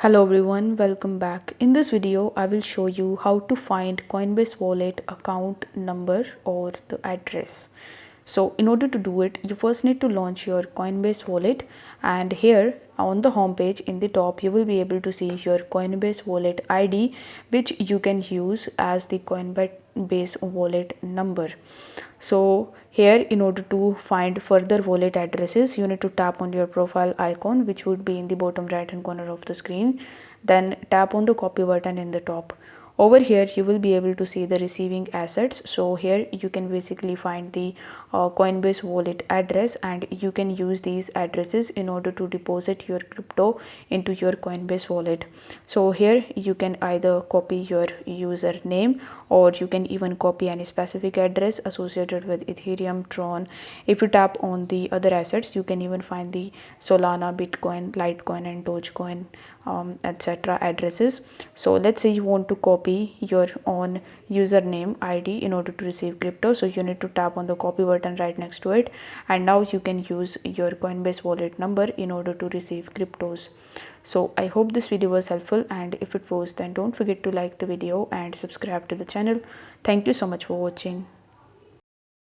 Hello everyone, welcome back. In this video, I will show you how to find Coinbase wallet account number or the address. So in order to do it, you first need to launch your Coinbase wallet, and here on the home page in the top you will be able to see your Coinbase wallet ID, which you can use as the Coinbase wallet number. So here, in order to find further wallet addresses, you need to tap on your profile icon, which would be in the bottom right hand corner of the screen. Then tap on the copy button in the top. Over here you will be able to see the receiving assets. So here you can basically find the Coinbase wallet address, and you can use these addresses in order to deposit your crypto into your Coinbase wallet. So here you can either copy your username, or you can even copy any specific address associated with Ethereum, Tron. If you tap on the other assets, you can even find the Solana, Bitcoin, Litecoin and Dogecoin, etc. addresses. So let's say you want to copy your own username ID in order to receive crypto. So you need to tap on the copy button right next to it, and now you can use your Coinbase wallet number in order to receive cryptos. So I hope this video was helpful, and if it was, then don't forget to like the video and subscribe to the channel. Thank you so much for watching.